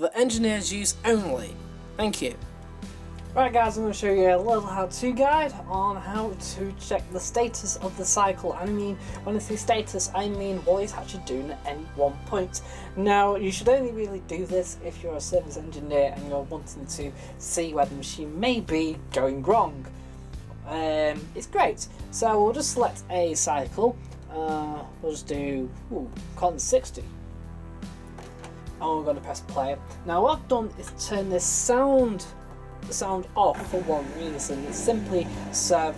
for engineers' use only. Thank you. Right guys, I'm going to show you a little how-to guide on how to check the status of the cycle. I mean, when I say status, I mean what it's actually doing at any one point. Now, you should only really do this if you're a service engineer and you're wanting to see where the machine may be going wrong. It's great. So we'll just select a cycle. We'll just do carnt 60. And we're going to press play. Now what I've done is turn this sound off for one reason. It's simply so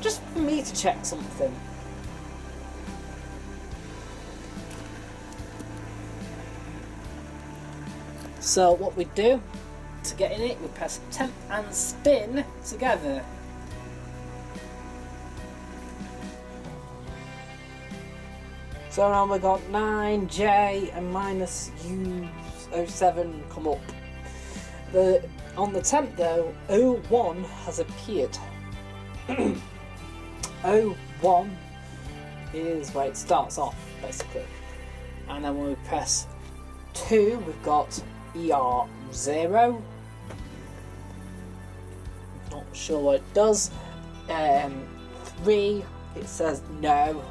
just for me to check something. So what we do to get in it, we press temp and spin together. So now we've got 9J and minus U07 come up. On the temp though, 01 has appeared. 01 is where it starts off, basically. And then when we press 2, we've got ER0. Not sure what it does. 3, it says no.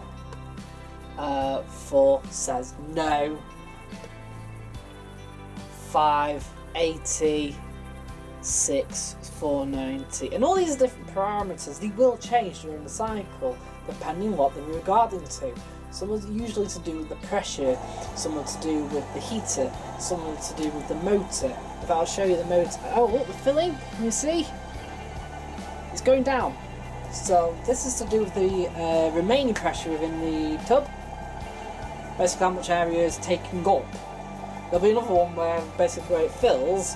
4 says no. 5, 80. 6, 490, and all these different parameters, they will change during the cycle depending what they're regarding to. Some are usually to do with the pressure, some are to do with the heater, some are to do with the motor. If I'll show you the motor, oh look, we're filling, can you see? It's going down. So this is to do with the remaining pressure within the tub, basically how much area is taking up. There'll be another one where basically where it fills,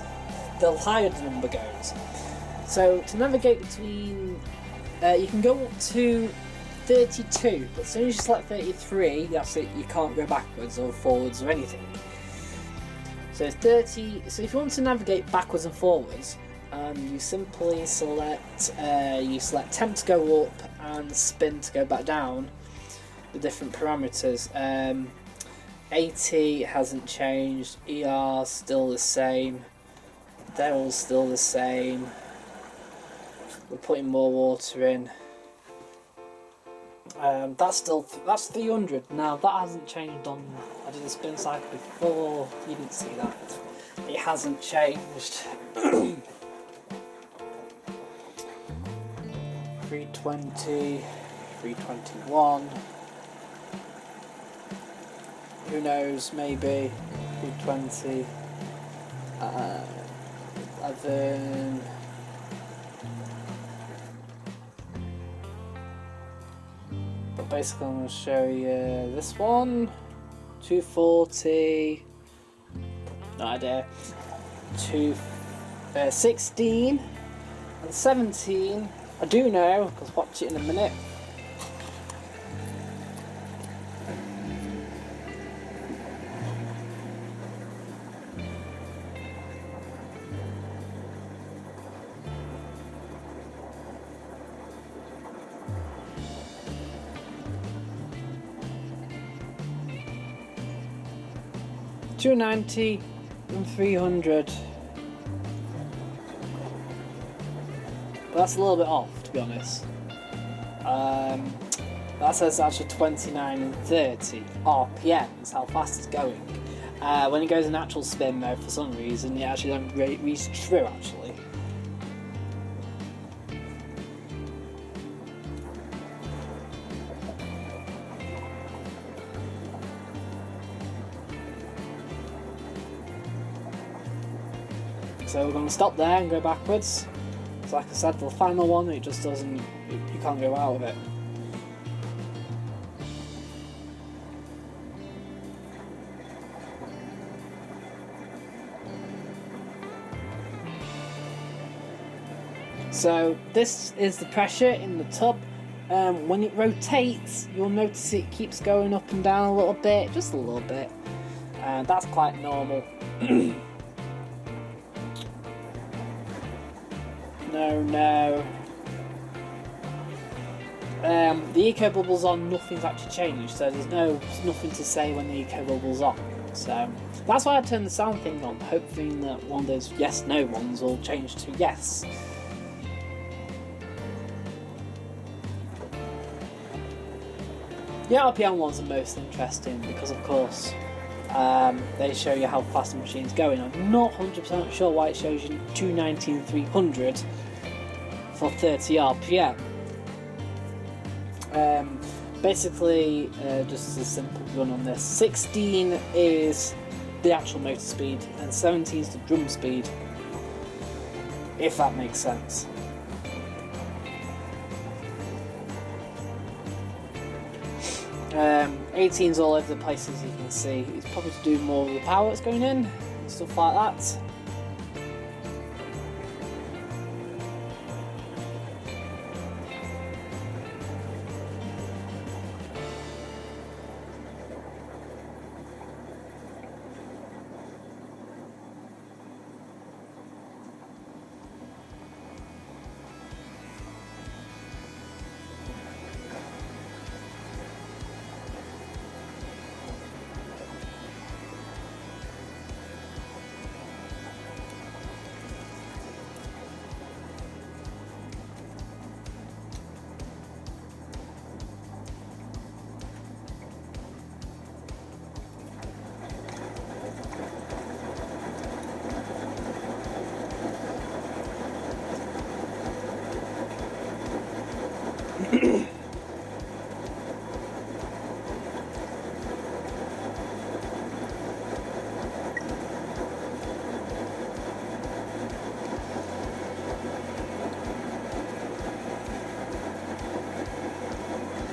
the higher the number goes. So to navigate between, you can go up to 32, but as soon as you select 33, that's it, you can't go backwards or forwards or anything. So 30. So if you want to navigate backwards and forwards, you simply select temp to go up and spin to go back down. The different parameters. 80 hasn't changed. ER still the same. They're all still the same. We're putting more water in. That's 300. Now that hasn't changed on. I did a spin cycle before. You didn't see that. It hasn't changed. 320, 321. Who knows? Maybe 320. 11. But basically I'm going to show you this one. 240. No idea. 16 and 17. I do know because watch it in a minute. $290 and 300. But that's a little bit off, to be honest. That says actually 29 and 30 RPMs, how fast it's going. When it goes in actual spin mode, for some reason, it actually don't reach true, actually. So we're going to stop there and go backwards. So like I said, for the final one, it just doesn't, you can't go out of it. So this is the pressure in the tub. When it rotates, you'll notice it keeps going up and down a little bit, just a little bit. That's quite normal. No. The eco bubble's on, nothing's actually changed, so there's nothing to say when the eco bubble's on. So that's why I turned the sound thing on, hoping that one of those yes/no ones will change to yes. The RPM ones are most interesting because, of course, they show you how fast the machine's going. I'm not 100% sure why it shows you 219/300 for 30 RPM. Basically, just a simple run on this. 16 is the actual motor speed, and 17 is the drum speed, if that makes sense. Um, 18's all over the place, as you can see. It's probably to do more with the power that's going in, and stuff like that.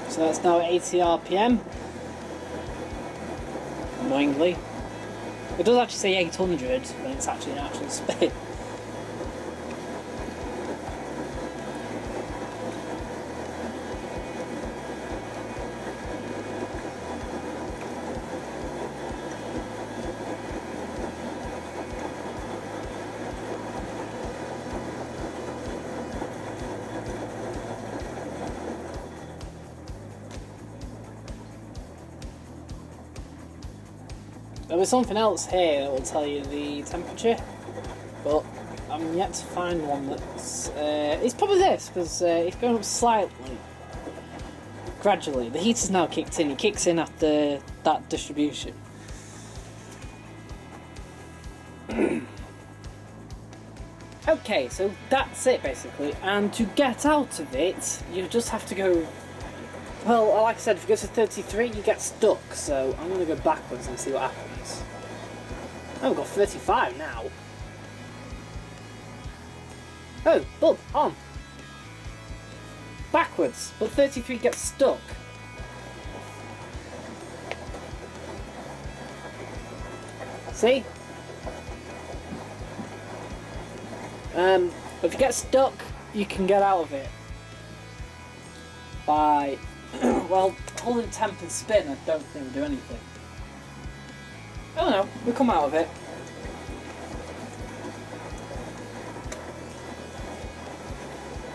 So that's now at 80 RPM. Annoyingly. It does actually say 800 when it's actually an actual spin. There was something else here that will tell you the temperature, but I'm yet to find one that's... it's probably this, because it's going up slightly, gradually. The heater's now kicked in. It kicks in after that distribution. Okay, so that's it basically, and to get out of it, you just have to go... Well, like I said, if you go to 33, you get stuck, so I'm going to go backwards and see what happens. Oh, we've got 35 now. Oh, bulb, on. Backwards, but 33 gets stuck. See? If you get stuck, you can get out of it by... well, holding temp and spin, I don't think will do anything. Oh no, we come out of it.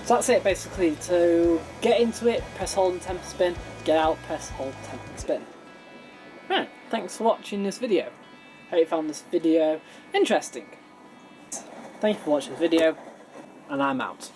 So that's it basically. To get into it, press hold and temp and spin. Get out, press hold, temp and spin. Right, thanks for watching this video. Hope you found this video interesting. Thank you for watching this video, and I'm out.